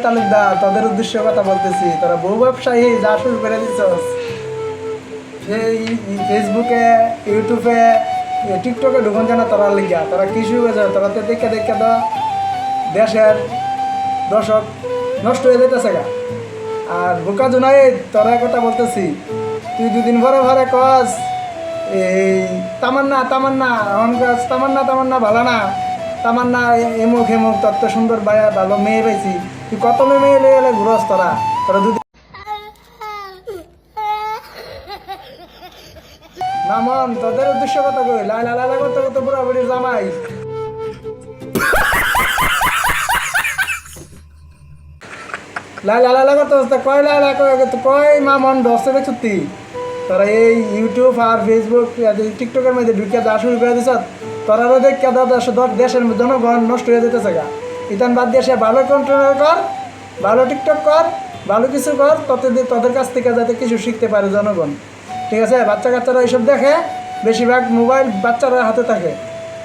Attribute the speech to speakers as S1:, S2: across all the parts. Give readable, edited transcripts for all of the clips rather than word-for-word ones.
S1: তালুকদার, তোদের উদ্দেশ্যে কথা বলতেছি। তোরা বউ ব্যবসায়ী যা শুরু করে দিচ্ছস ফেসবুকে, ইউটিউবে, টিকটকে ঢুকন জানা তোরা লিখা, তোরা কি শুরু হয়েছে? তোরা তো দেখে দেখে তো দেশের দর্শক নষ্ট হয়ে যেতেছে গা। আর বোকা জোনাই তোরা কথা বলতেছি, তুই দুদিন পরে পরে কস এই তামান্না তামান্না, এখন কস তামান্না তামান্না ভালো না, তামান্না এমুক হেমুক, তোর তো সুন্দর ভালো মেয়ে পেয়েছি। তুই কত মেয়ে লেগে এলে ঘুরস তোরা? তোরা দুদিন না মন, তোদের উদ্দেশ্য কথা কই, লাইলা লাইলা করতে করতে বুড়া বুড়ির জামাই লাইলা লাইলা করতে কয় লাইলা কয় মা মন দশে দেখছি। তোরা এই ইউটিউব আর ফেসবুক টিকটকের মধ্যে ঢুকিয়ে যা শুরু করে দিস, তোরারও দেখে দেশের জনগণ নষ্ট হয়ে যেতেছে গা। ইতান বাদ দিয়ে সে ভালো কন্ট্রোল কর, ভালো টিকটক কর, ভালো কিছু কর, তোদের কাছ থেকে যাতে কিছু শিখতে পারে জনগণ। ঠিক আছে? বাচ্চা কাচ্চারা এইসব দেখে, বেশিরভাগ মোবাইল বাচ্চারা হাতে থাকে,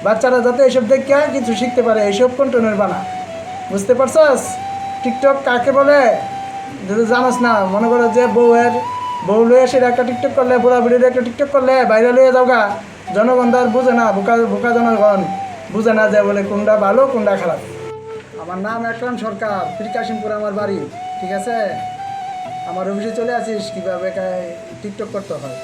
S1: বাচ্চারা যাতে এইসব দেখে কিছু শিখতে পারে, এইসব কন্টেন্ট বানা। বুঝতে পারছস টিকটক কাকে বলে? যদি জানোস না, মনে করো যে বউ লয়ে সেটা একটা টিকটক করলে, বুড়া বুড়ির একটা টিকটক করলে বাইরে লয়ে যাও গা, জনগণ তো আর বুঝে না, বোকা জনগণ বুঝে না যে বলে কোনটা ভালো কোনটা খারাপ। আমার নাম একরাম সরকার, কাশিমপুর আমার বাড়ি। ঠিক আছে? আমার অফিসে চলে আসিস কীভাবে টিকটক করতে হয়।